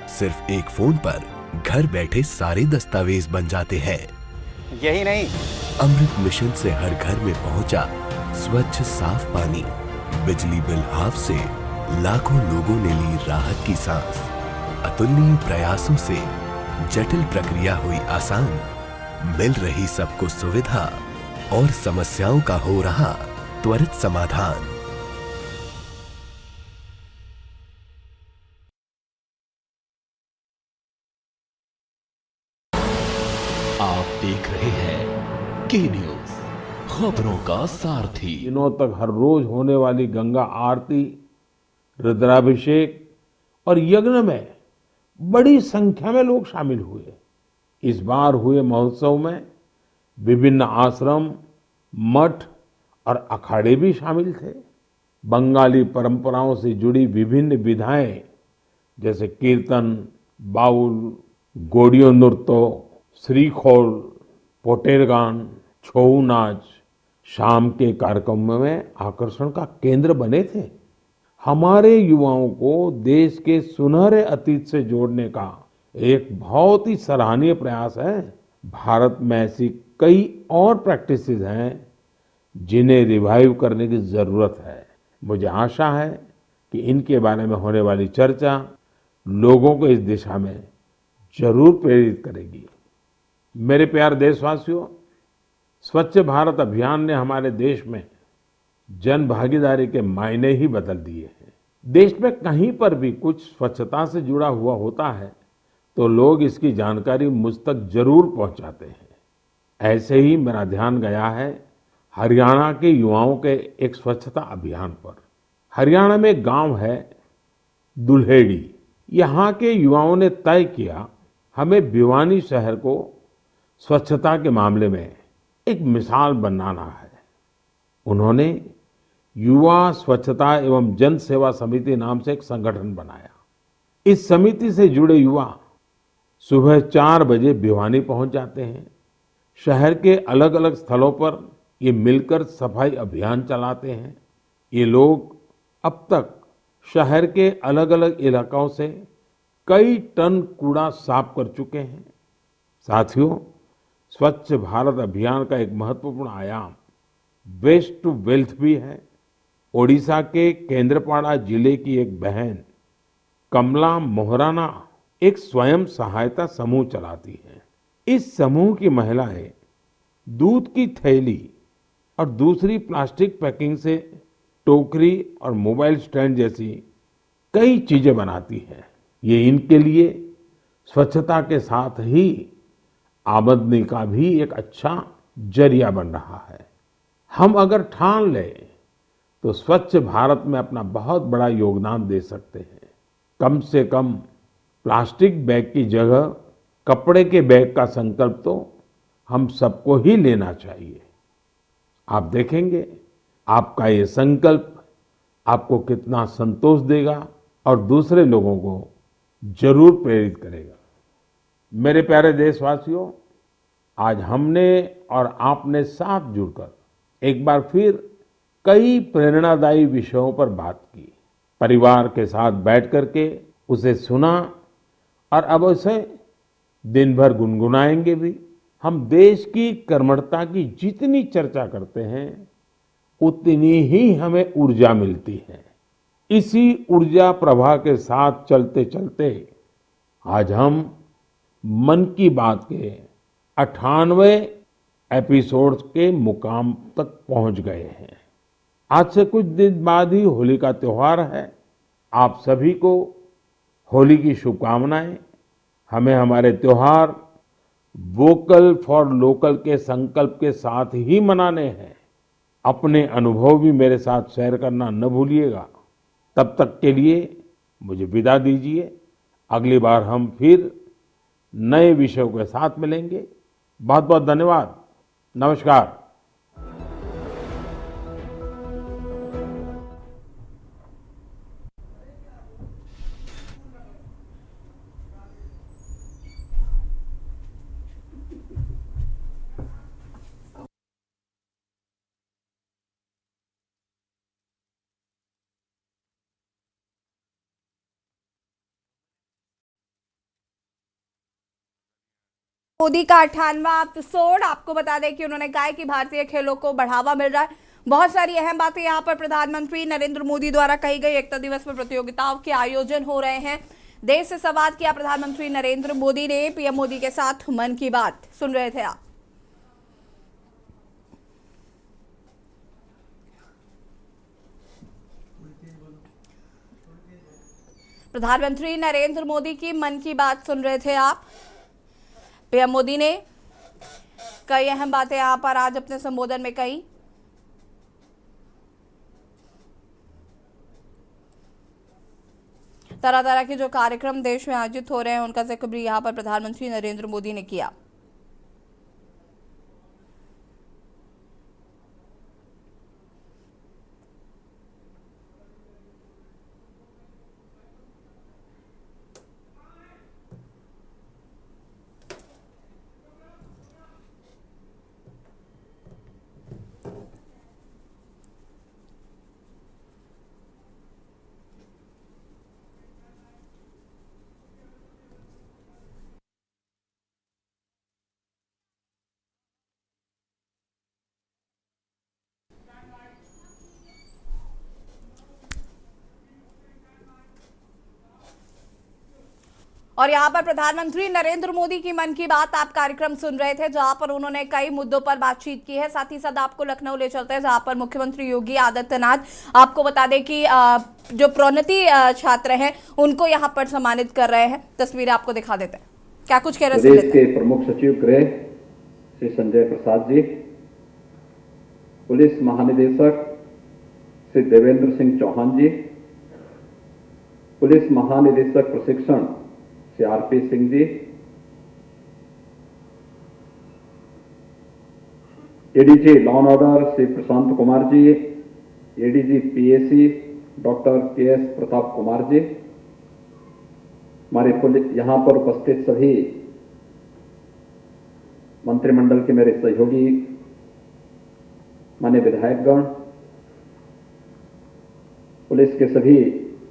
सिर्फ एक फोन पर घर बैठे सारे दस्तावेज बन जाते हैं। यही नहीं, अमृत मिशन से हर घर में पहुंचा स्वच्छ साफ पानी। बिजली बिल हाफ से लाखों लोगों ने ली राहत की सांस। अतुलनीय प्रयासों से जटिल प्रक्रिया हुई आसान। मिल रही सबको सुविधा और समस्याओं का हो रहा त्वरित समाधान। आप देख रहे हैं के न्यूज, खबरों का सारथी। दिनों तक हर रोज होने वाली गंगा आरती, रुद्राभिषेक और यज्ञ में बड़ी संख्या में लोग शामिल हुए। इस बार हुए महोत्सव में विभिन्न आश्रम, मठ और अखाड़े भी शामिल थे। बंगाली परंपराओं से जुड़ी विभिन्न विधाएं जैसे कीर्तन, बाउल, गोड़ियों नृत्य, श्रीखोल, पोटेर गान, छऊ नाच शाम के कार्यक्रमों में आकर्षण का केंद्र बने थे। हमारे युवाओं को देश के सुनहरे अतीत से जोड़ने का एक बहुत ही सराहनीय प्रयास है। भारत में ऐसी कई और प्रैक्टिसेस हैं जिन्हें रिवाइव करने की जरूरत है। मुझे आशा है कि इनके बारे में होने वाली चर्चा लोगों को इस दिशा में जरूर प्रेरित करेगी। मेरे प्यारे देशवासियों, स्वच्छ भारत अभियान ने हमारे देश में जन भागीदारी के मायने ही बदल दिए हैं। देश में कहीं पर भी कुछ स्वच्छता से जुड़ा हुआ होता है तो लोग इसकी जानकारी मुझ तक जरूर पहुंचाते हैं। ऐसे ही मेरा ध्यान गया है हरियाणा के युवाओं के एक स्वच्छता अभियान पर। हरियाणा में एक गांव है दुल्हेड़ी। यहाँ के युवाओं ने तय किया हमें भिवानी शहर को स्वच्छता के मामले में एक मिसाल बनाना है। उन्होंने युवा स्वच्छता एवं जन सेवा समिति नाम से एक संगठन बनाया। इस समिति से जुड़े युवा सुबह 4 बजे भिवानी पहुंच जाते हैं। शहर के अलग अलग स्थलों पर ये मिलकर सफाई अभियान चलाते हैं। ये लोग अब तक शहर के अलग अलग इलाकों से कई टन कूड़ा साफ कर चुके हैं। साथियों, स्वच्छ भारत अभियान का एक महत्वपूर्ण आयाम वेस्ट टू वेल्थ भी है। ओडिशा के केंद्रपाड़ा जिले की एक बहन कमला मोहराना एक स्वयं सहायता समूह चलाती है। इस समूह की महिलाएं दूध की थैली और दूसरी प्लास्टिक पैकिंग से टोकरी और मोबाइल स्टैंड जैसी कई चीजें बनाती है। ये इनके लिए स्वच्छता के साथ ही आमदनी का भी एक अच्छा जरिया बन रहा है। हम अगर ठान लें तो स्वच्छ भारत में अपना बहुत बड़ा योगदान दे सकते हैं। कम से कम प्लास्टिक बैग की जगह कपड़े के बैग का संकल्प तो हम सबको ही लेना चाहिए। आप देखेंगे आपका ये संकल्प आपको कितना संतोष देगा और दूसरे लोगों को जरूर प्रेरित करेगा। मेरे प्यारे देशवासियों, आज हमने और आपने साथ जुड़कर एक बार फिर कई प्रेरणादायी विषयों पर बात की। परिवार के साथ बैठ करके उसे सुना और अब उसे दिन भर गुनगुनाएंगे भी। हम देश की कर्मठता की जितनी चर्चा करते हैं उतनी ही हमें ऊर्जा मिलती है। इसी ऊर्जा प्रवाह के साथ चलते चलते आज हम मन की बात के 98वें एपिसोड के मुकाम तक पहुंच गए हैं। आज से कुछ दिन बाद ही होली का त्योहार है। आप सभी को होली की शुभकामनाएं। हमें हमारे त्योहार वोकल फॉर लोकल के संकल्प के साथ ही मनाने हैं। अपने अनुभव भी मेरे साथ शेयर करना न भूलिएगा। तब तक के लिए मुझे विदा दीजिए। अगली बार हम फिर नए विषयों के साथ मिलेंगे। बहुत बहुत धन्यवाद। नमस्कार। मोदी का 98वां एपिसोड। आपको बता दें कि उन्होंने कहा कि भारतीय खेलों को बढ़ावा मिल रहा है। बहुत सारी अहम बातें यहां पर प्रधानमंत्री नरेंद्र मोदी द्वारा कही गई। एकता दिवस पर प्रतियोगिताओं के आयोजन हो रहे हैं। देश से संवाद किया प्रधानमंत्री नरेंद्र मोदी ने। पीएम मोदी के साथ मन की बात सुन रहे थे आप। प्रधानमंत्री नरेंद्र मोदी की मन की बात सुन रहे थे आप। पीएम मोदी ने कई अहम बातें यहां पर आज अपने संबोधन में कही। तरह तरह के जो कार्यक्रम देश में आयोजित हो रहे हैं उनका जिक्र भी यहां पर प्रधानमंत्री नरेंद्र मोदी ने किया। और यहाँ पर प्रधानमंत्री नरेंद्र मोदी की मन की बात आप कार्यक्रम सुन रहे थे, जहां पर उन्होंने कई मुद्दों पर बातचीत की है। साथ ही साथ आपको लखनऊ ले चलते हैं, जहां पर मुख्यमंत्री योगी आदित्यनाथ आपको बता दें कि जो प्रोन्नति छात्र हैं उनको यहाँ पर सम्मानित कर रहे हैं। तस्वीरें आपको दिखा देते हैं, क्या कुछ कह रहे हैं। प्रदेश के प्रमुख सचिव गृह श्री संजय प्रसाद जी, पुलिस महानिदेशक श्री देवेंद्र सिंह चौहान जी, पुलिस महानिदेशक प्रशिक्षण Shri RP Singh ji, ADG law and order Shri Prashant Kumar ji, ADG PAC doctor KS Pratap Kumar ji, हमारे यहां पर उपस्थित सभी मंत्रिमंडल के मेरे सहयोगी माननीय विधायकगण, पुलिस के सभी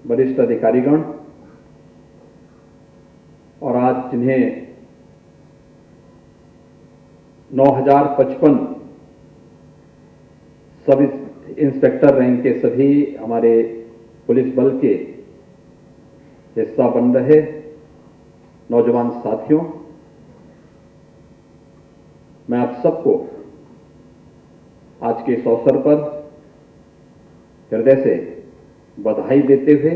वरिष्ठ अधिकारीगण और आज जिन्हें 9055 सब इंस्पेक्टर रैंक के सभी हमारे पुलिस बल के हिस्सा बन रहे नौजवान साथियों, मैं आप सबको आज के इस अवसर पर हृदय से बधाई देते हुए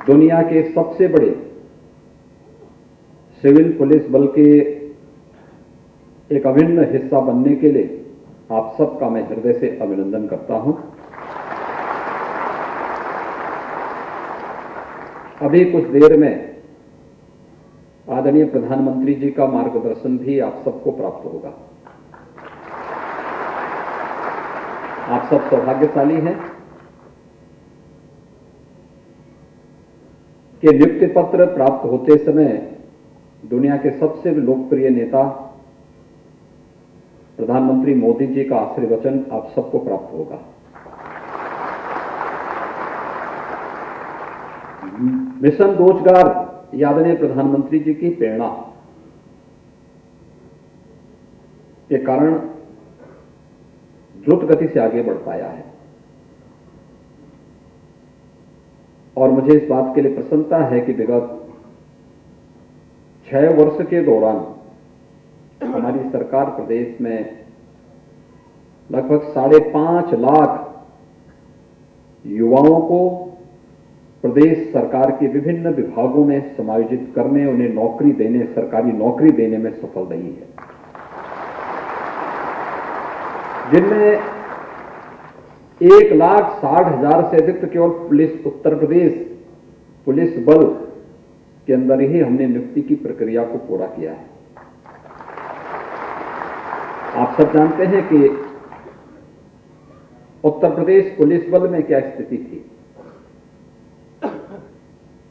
दुनिया के सबसे बड़े सिविल पुलिस बल के एक अभिन्न हिस्सा बनने के लिए आप सबका मैं हृदय से अभिनंदन करता हूं। अभी कुछ देर में आदरणीय प्रधानमंत्री जी का मार्गदर्शन भी आप सबको प्राप्त होगा। आप सब सौभाग्यशाली हैं कि नियुक्ति पत्र प्राप्त होते समय दुनिया के सबसे लोकप्रिय नेता प्रधानमंत्री मोदी जी का आशीर्वचन आप सबको प्राप्त होगा। मिशन रोजगार आदरणीय प्रधानमंत्री जी की प्रेरणा के कारण द्रुत गति से आगे बढ़ पाया है और मुझे इस बात के लिए प्रसन्नता है कि विगत 6 वर्ष के दौरान हमारी सरकार प्रदेश में लगभग 5.5 लाख युवाओं को प्रदेश सरकार के विभिन्न विभागों में समायोजित करने, उन्हें नौकरी देने, सरकारी नौकरी देने में सफल रही है, जिनमें 1,60,000 से अधिक केवल पुलिस उत्तर प्रदेश पुलिस बल के अंदर ही हमने नियुक्ति की प्रक्रिया को पूरा किया है। आप सब जानते हैं कि उत्तर प्रदेश पुलिस बल में क्या स्थिति थी।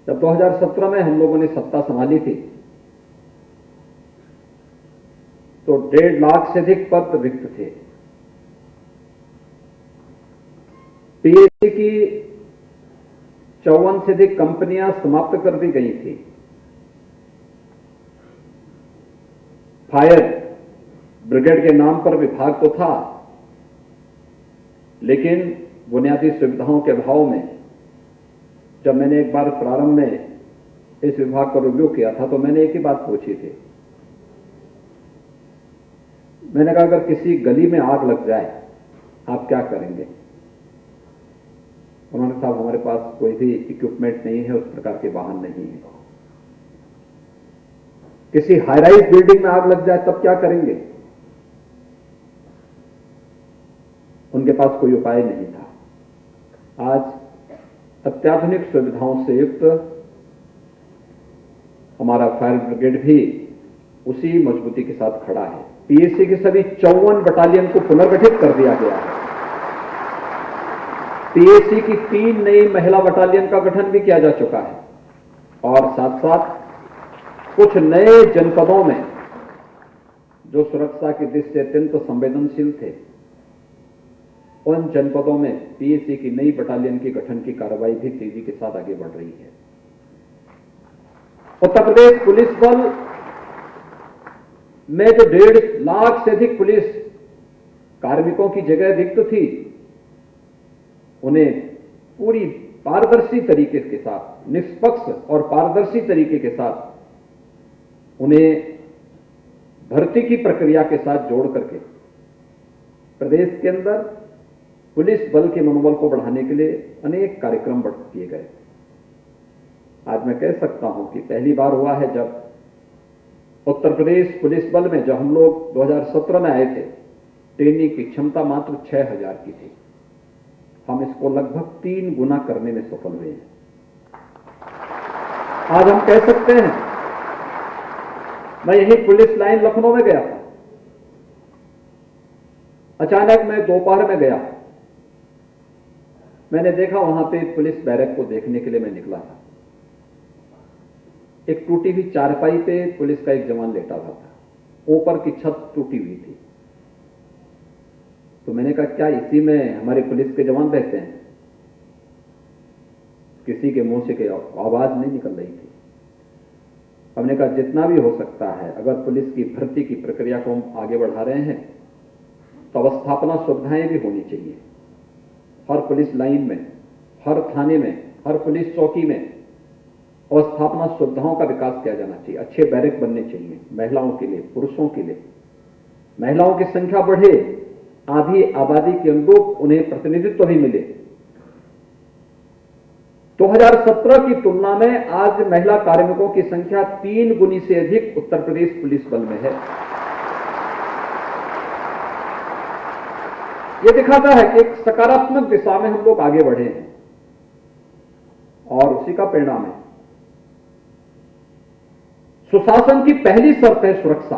जब 2017 में हम लोगों ने सत्ता संभाली थी तो 1.5 लाख से अधिक पद रिक्त थे। पीएससी की 54 से अधिक कंपनियां समाप्त कर दी गई थी। फायर ब्रिगेड के नाम पर विभाग तो था, लेकिन बुनियादी सुविधाओं के अभाव में जब मैंने एक बार प्रारंभ में इस विभाग को रिव्यू किया था तो मैंने एक ही बात पूछी थी। मैंने कहा अगर किसी गली में आग लग जाए आप क्या करेंगे? उन्होंने कहा हमारे पास कोई भी इक्विपमेंट नहीं है, उस प्रकार के वाहन नहीं है। किसी हाई राइज बिल्डिंग में आग लग जाए तब क्या करेंगे? उनके पास कोई उपाय नहीं था। आज अत्याधुनिक सुविधाओं से युक्त हमारा फायर ब्रिगेड भी उसी मजबूती के साथ खड़ा है। पीएससी की सभी 54 बटालियन को पुनर्गठित कर दिया गया है। पीएससी की 3 नई महिला बटालियन का गठन भी किया जा चुका है और साथ साथ कुछ नए जनपदों में जो सुरक्षा की दृष्टि से अत्यंत संवेदनशील थे, उन जनपदों में पीएससी की नई बटालियन के गठन की कार्रवाई भी तेजी के साथ आगे बढ़ रही है। उत्तर प्रदेश पुलिस बल में जो 1.5 लाख से अधिक पुलिस कार्मिकों की जगह रिक्त थी, उन्हें पूरी पारदर्शी तरीके के साथ, निष्पक्ष और पारदर्शी तरीके के साथ उन्हें भर्ती की प्रक्रिया के साथ जोड़ करके प्रदेश के अंदर पुलिस बल के मनोबल को बढ़ाने के लिए अनेक कार्यक्रम किए गए। आज मैं कह सकता हूं कि पहली बार हुआ है जब उत्तर प्रदेश पुलिस बल में, जब हम लोग 2017 में आए थे, ट्रेनिंग की क्षमता मात्र 6,000 की थी। हम इसको लगभग 3 गुना करने में सफल हुए हैं। आज हम कह सकते हैं, मैं यही पुलिस लाइन लखनऊ में गया था, अचानक मैं दोपहर में गया, मैंने देखा वहां पे पुलिस बैरक को देखने के लिए मैं निकला था। एक टूटी हुई चारपाई पे पुलिस का एक जवान लेटा हुआ था, ऊपर की छत टूटी हुई थी। तो मैंने कहा क्या इसी में हमारे पुलिस के जवान रहते हैं? किसी के मुंह से आवाज नहीं निकल रही थी। हमने कहा जितना भी हो सकता है, अगर पुलिस की भर्ती की प्रक्रिया को हम आगे बढ़ा रहे हैं तो अवस्थापना सुविधाएं भी होनी चाहिए। हर पुलिस लाइन में, हर थाने में, हर पुलिस चौकी में अवस्थापना सुविधाओं का विकास किया जाना चाहिए, अच्छे बैरक बनने चाहिए महिलाओं के लिए, पुरुषों के लिए। महिलाओं की संख्या बढ़े, आधी आबादी के अनुरूप उन्हें प्रतिनिधित्व भी मिले। 2017 की तुलना में आज महिला कार्मिकों की संख्या 3 गुनी से अधिक उत्तर प्रदेश पुलिस बल में है। यह दिखाता है कि एक सकारात्मक दिशा में हम लोग आगे बढ़े हैं और उसी का परिणाम है। सुशासन की पहली शर्त है सुरक्षा,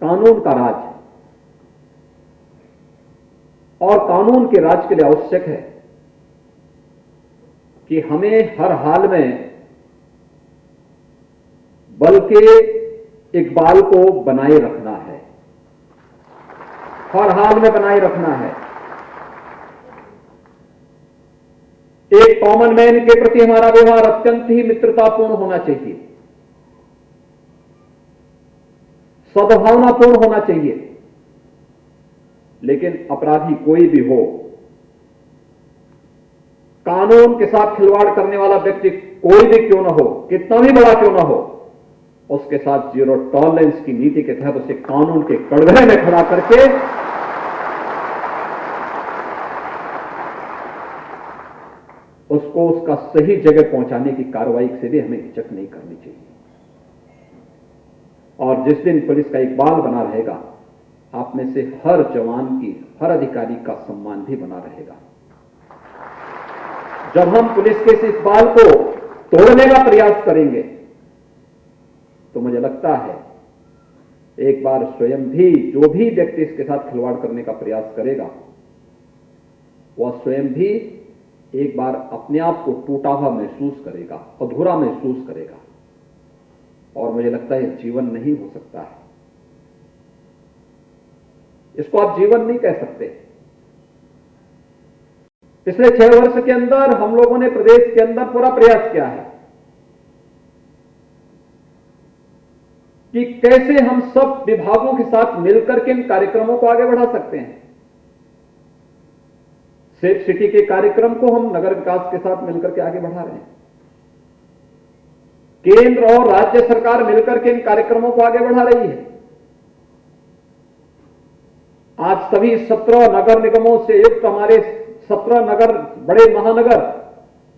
कानून का राज, और कानून के राज के लिए आवश्यक है कि हमें हर हाल में बल के इकबाल को बनाए रखना है, हर हाल में बनाए रखना है। एक कॉमन मैन के प्रति हमारा व्यवहार अत्यंत ही मित्रतापूर्ण होना चाहिए, सद्भावनापूर्ण होना चाहिए। लेकिन अपराधी कोई भी हो, कानून के साथ खिलवाड़ करने वाला व्यक्ति कोई भी क्यों ना हो, कितना भी बड़ा क्यों ना हो, उसके साथ जीरो टॉलरेंस की नीति के तहत उसे कानून के कटघरे में खड़ा करके उसको उसका सही जगह पहुंचाने की कार्रवाई से भी हमें हिचक नहीं करनी चाहिए। और जिस दिन पुलिस का इकबाल बना रहेगा, आप में से हर जवान की, हर अधिकारी का सम्मान भी बना रहेगा। जब हम पुलिस के इस इकबाल को तोड़ने का प्रयास करेंगे तो मुझे लगता है एक बार स्वयं भी, जो भी व्यक्ति इसके साथ खिलवाड़ करने का प्रयास करेगा, वह स्वयं भी एक बार अपने आप को टूटा हुआ महसूस करेगा, अधूरा महसूस करेगा, और मुझे लगता है जीवन नहीं हो सकता है। इसको आप जीवन नहीं कह सकते। पिछले 6 वर्ष के अंदर हम लोगों ने प्रदेश के अंदर पूरा प्रयास किया है कि कैसे हम सब विभागों के साथ मिलकर के इन कार्यक्रमों को आगे बढ़ा सकते हैं। सेफ सिटी के कार्यक्रम को हम नगर विकास के साथ मिलकर के आगे बढ़ा रहे हैं। केंद्र और राज्य सरकार मिलकर के इन कार्यक्रमों को आगे बढ़ा रही है। आज सभी 17 नगर निगमों से युक्त हमारे 17 नगर, बड़े महानगर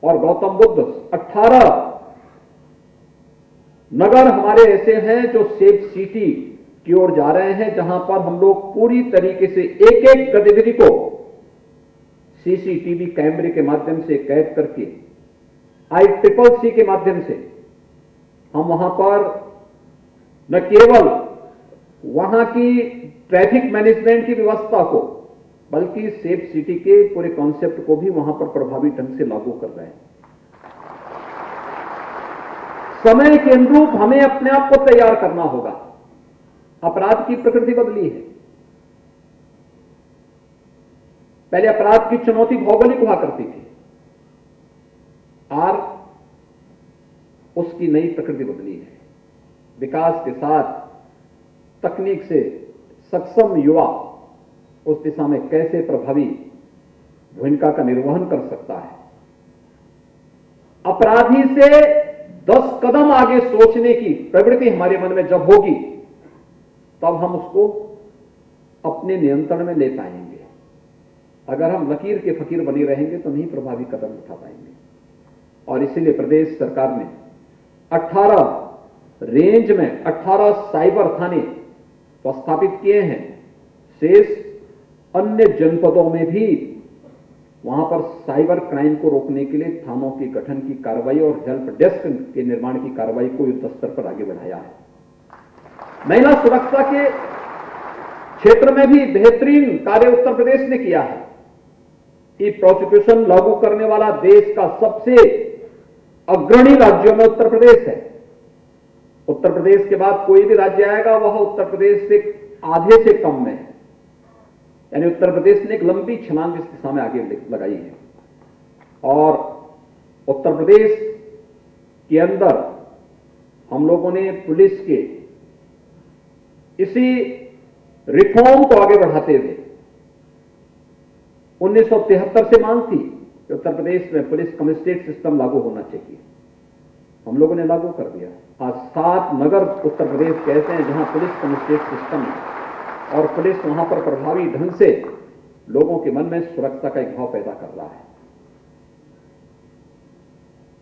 और गौतम बुद्ध 18 नगर हमारे ऐसे हैं जो सेफ सिटी की ओर जा रहे हैं, जहां पर हम लोग पूरी तरीके से एक एक गतिविधि को सीसीटीवी कैमरे के माध्यम से कैद करके ICCC के माध्यम से हम वहां पर न केवल वहां की ट्रैफिक मैनेजमेंट की व्यवस्था को, बल्कि सेफ सिटी के पूरे कॉन्सेप्ट को भी वहां पर प्रभावी ढंग से लागू कर रहे हैं। समय के अनुरूप हमें अपने आप को तैयार करना होगा। अपराध की प्रकृति बदली है। पहले अपराध की चुनौती भौगोलिक हुआ करती थी, आज उसकी नई प्रकृति बदली है। विकास के साथ तकनीक से सक्षम युवा उस दिशा में कैसे प्रभावी भूमिका का निर्वहन कर सकता है। अपराधी से 10 कदम आगे सोचने की प्रवृत्ति हमारे मन में जब होगी, तब हम उसको अपने नियंत्रण में ले पाएंगे। अगर हम लकीर के फकीर बने रहेंगे तो नहीं प्रभावी कदम उठा पाएंगे। और इसीलिए प्रदेश सरकार ने 18 रेंज में 18 साइबर थाने स्थापित किए हैं। शेष अन्य जनपदों में भी वहां पर साइबर क्राइम को रोकने के लिए थानों के गठन की कार्रवाई और हेल्प डेस्क के निर्माण की कार्रवाई को युद्ध स्तर पर आगे बढ़ाया है। महिला सुरक्षा के क्षेत्र में भी बेहतरीन कार्य उत्तर प्रदेश ने किया है। ई प्रोसिक्यूशन लागू करने वाला देश का सबसे अग्रणी राज्यों में उत्तर प्रदेश है। उत्तर प्रदेश के बाद कोई भी राज्य आएगा वह उत्तर प्रदेश से आधे से कम में है। यानी उत्तर प्रदेश ने एक लंबी छलांग इस दिशा में आगे लगाई है। और उत्तर प्रदेश के अंदर हम लोगों ने पुलिस के इसी रिफॉर्म को आगे बढ़ाते हुए 1973 से मांग थी कि उत्तर प्रदेश में पुलिस कमिश्नरेट सिस्टम लागू होना चाहिए। हम लोगों ने लागू कर दिया। आज 7 नगर उत्तर प्रदेश के ऐसे हैं जहां पुलिस कमिश्नरेट सिस्टम है और पुलिस वहां पर प्रभावी ढंग से लोगों के मन में सुरक्षा का एक भाव पैदा कर रहा है।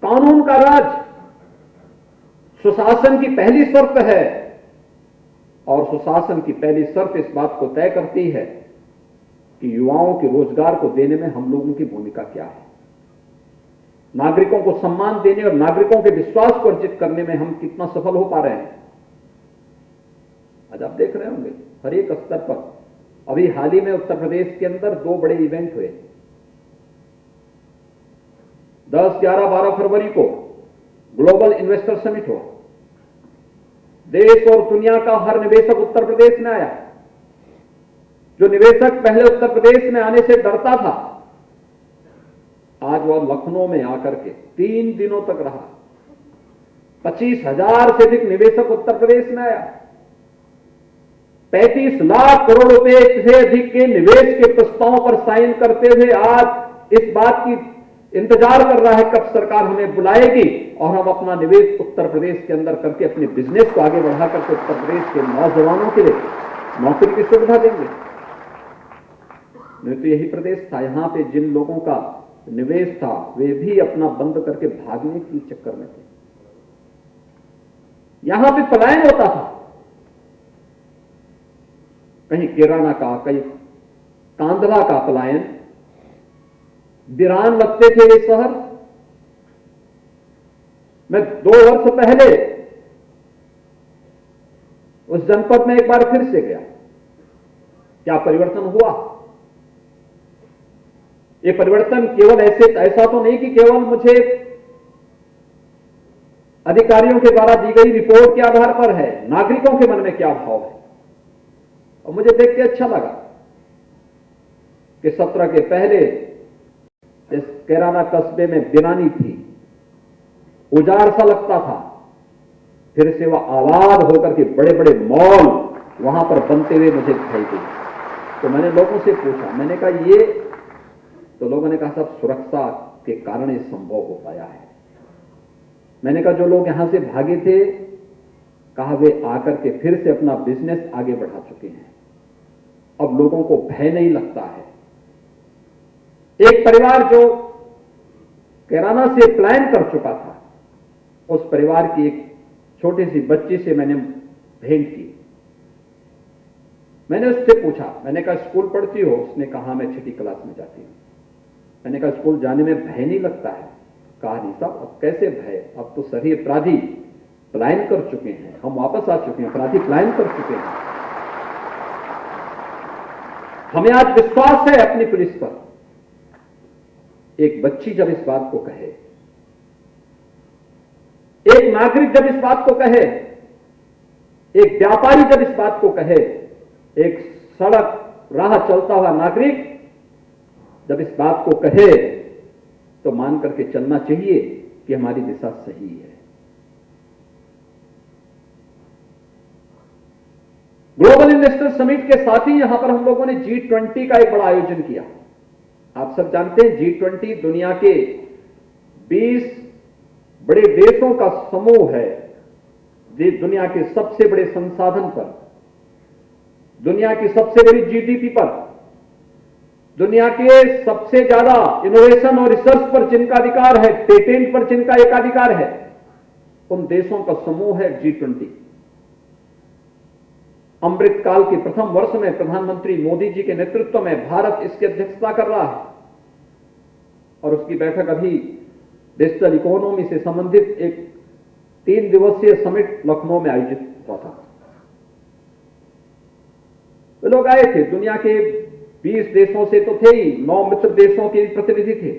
कानून का राज सुशासन की पहली शर्त है और सुशासन की पहली शर्त इस बात को तय करती है कि युवाओं के रोजगार को देने में हम लोगों की भूमिका क्या है, नागरिकों को सम्मान देने और नागरिकों के विश्वास को अर्जित करने में हम कितना सफल हो पा रहे हैं। आज आप देख रहे होंगे हर एक स्तर पर, अभी हाल ही में उत्तर प्रदेश के अंदर 2 बड़े इवेंट हुए। 10, 11, 12 फरवरी को ग्लोबल इन्वेस्टर समिट हुआ। देश और दुनिया का हर निवेशक उत्तर प्रदेश में आया। जो निवेशक पहले उत्तर प्रदेश में आने से डरता था, आज वह लखनऊ में आकर के 3 दिनों तक रहा। 25,000 से अधिक निवेशक उत्तर प्रदेश में आया। 35 लाख करोड़ रुपए से अधिक के निवेश के प्रस्तावों पर साइन करते हुए आज इस बात की इंतजार कर रहा है कब सरकार हमें बुलाएगी और हम अपना निवेश उत्तर प्रदेश के अंदर करके अपने बिजनेस को आगे बढ़ा करके उत्तर प्रदेश के नौजवानों के लिए नौकरी की सुविधा देंगे। नहीं तो यही प्रदेश था, यहां पे जिन लोगों का निवेश था वे भी अपना बंद करके भागने की चक्कर में थे। यहां पे पलायन होता था, कहीं केराना का, कहीं कांधला का पलायन, वीरान लगते थे ये शहर। मैं 2 वर्ष पहले उस जनपद में एक बार फिर से गया। क्या परिवर्तन हुआ? ये परिवर्तन केवल ऐसा तो नहीं कि केवल मुझे अधिकारियों के द्वारा दी गई रिपोर्ट के आधार पर है, नागरिकों के मन में क्या भाव है। और मुझे देख के अच्छा लगा कि 17 के पहले इस कैराना कस्बे में वीरानी थी, उजाड़ सा लगता था, फिर से वह आबाद होकर के बड़े बड़े मॉल वहां पर बनते हुए मुझे दिखाई दिए। तो मैंने लोगों से पूछा, मैंने कहा ये, तो लोगों ने कहा साहब सुरक्षा के कारण ये संभव हो पाया है। मैंने कहा जो लोग यहां से भागे थे, कहा वे आकर के फिर से अपना बिजनेस आगे बढ़ा चुके हैं, अब लोगों को भय नहीं लगता है। एक परिवार जो कैराना से पलायन कर चुका था, उस परिवार की एक छोटी सी बच्ची से मैंने भेंट की। मैंने उससे पूछा, मैंने कहा स्कूल पढ़ती हो? उसने कहा मैं 6ठी क्लास में जाती हूं। मैंने कहा स्कूल जाने में भय नहीं लगता है? कहा नहीं साहब, अब कैसे भय, अब तो सभी अपराधी पलायन कर चुके हैं, हम वापस आ चुके हैं, अपराधी पलायन कर चुके हैं। हमें आज विश्वास है अपनी पुलिस पर। एक बच्ची जब इस बात को कहे, एक नागरिक जब इस बात को कहे, एक व्यापारी जब इस बात को कहे, एक सड़क राह चलता हुआ नागरिक जब इस बात को कहे, तो मान करके चलना चाहिए कि हमारी दिशा सही है। ग्लोबल इन्वेस्टर समिट के साथ ही यहां पर हम लोगों ने G20 का एक बड़ा आयोजन किया। आप सब जानते हैं G20 दुनिया के 20 बड़े देशों का समूह है, जो दुनिया के सबसे बड़े संसाधन पर, दुनिया की सबसे बड़ी जीडीपी पर, दुनिया के सबसे ज्यादा इनोवेशन और रिसर्च पर जिनका अधिकार है, पेटेंट पर जिनका एकाधिकार है, उन देशों का समूह है G20। अमृतकाल के प्रथम वर्ष में प्रधानमंत्री मोदी जी के नेतृत्व में भारत इसकी अध्यक्षता कर रहा है और उसकी बैठक अभी डिजिटल इकोनॉमी से संबंधित एक 3 दिवसीय समिट लखनऊ में आयोजित हुआ था। वे लोग आए थे, दुनिया के 20 देशों से तो थे ही, 9 मित्र देशों के प्रतिनिधि थे,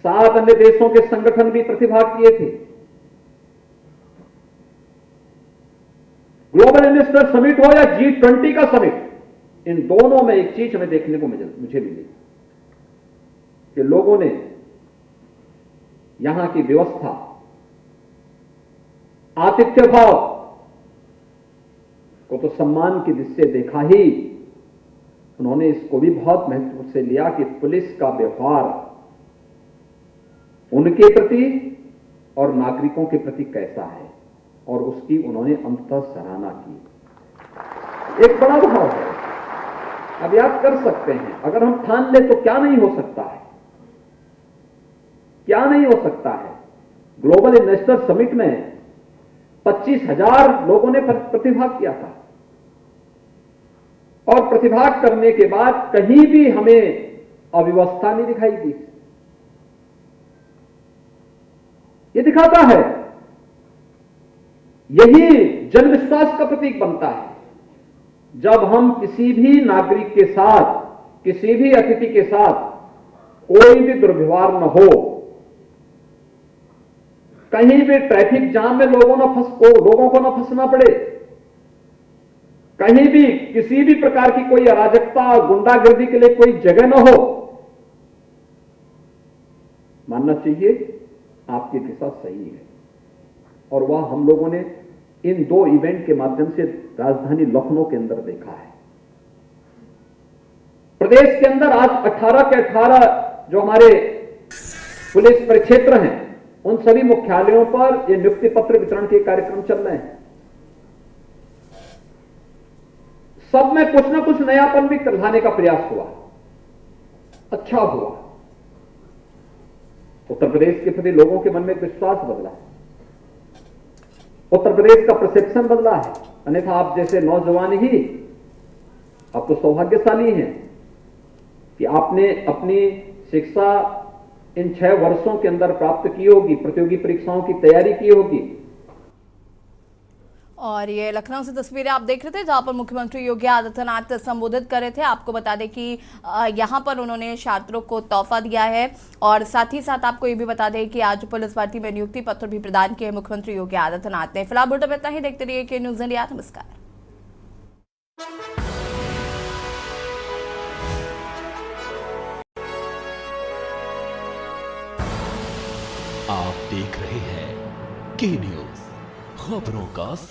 7 अन्य देशों के संगठन भी प्रतिभाग किए थे। ग्लोबल इन्वेस्टर समिट हो या G20 का समिट, इन दोनों में एक चीज हमें देखने को मुझे मिली कि लोगों ने यहां की व्यवस्था, आतिथ्य भाव को तो सम्मान की दृष्टि से देखा ही, उन्होंने इसको भी बहुत महत्व से लिया कि पुलिस का व्यवहार उनके प्रति और नागरिकों के प्रति कैसा है, और उसकी उन्होंने अंततः सराहना की। एक बड़ा भाव है, अब याद कर सकते हैं, अगर हम ठान ले तो क्या नहीं हो सकता है, क्या नहीं हो सकता है। ग्लोबल इन्वेस्टर समिट में 25,000 लोगों ने प्रतिभाग किया था, और प्रतिभाग करने के बाद कहीं भी हमें अव्यवस्था नहीं दिखाई दी। ये दिखाता है, यही जनविश्वास का प्रतीक बनता है, जब हम किसी भी नागरिक के साथ, किसी भी अतिथि के साथ कोई भी दुर्व्यवहार न हो, कहीं भी ट्रैफिक जाम में लोगों को न फंसना पड़े, कहीं भी किसी भी प्रकार की कोई अराजकता और गुंडागर्दी के लिए कोई जगह न हो, मानना चाहिए आपकी दिशा सही है। और वह हम लोगों ने इन 2 इवेंट के माध्यम से राजधानी लखनऊ के अंदर देखा है। प्रदेश के अंदर आज 18 के 18 जो हमारे पुलिस परिक्षेत्र हैं, उन सभी मुख्यालयों पर ये नियुक्ति पत्र वितरण के कार्यक्रम चल रहे हैं। सब में कुछ ना कुछ नयापन भी लाने का प्रयास हुआ, अच्छा हुआ। उत्तर प्रदेश के प्रति लोगों के मन में विश्वास बदला है, उत्तर प्रदेश का परसेप्शन बदला है। अन्यथा आप जैसे नौजवान ही आप तो सौभाग्यशाली हैं कि आपने अपनी शिक्षा इन 6 वर्षों के अंदर प्राप्त की होगी, प्रतियोगी परीक्षाओं की तैयारी की होगी। और ये लखनऊ से तस्वीरें आप देख रहे थे, जहां पर मुख्यमंत्री योगी आदित्यनाथ संबोधित कर रहे थे। आपको बता दें कि यहां पर उन्होंने छात्रों को तोहफा दिया है, और साथ ही साथ आपको ये भी बता दें कि आज पुलिस भर्ती में नियुक्ति पत्र भी प्रदान किए मुख्यमंत्री योगी आदित्यनाथ ने। फिलहाल बुलेटिन में इतना ही, देखते रहिए के न्यूज़ इंडिया। नमस्कार। आप देख रहे हैं के न्यूज़, खबरों का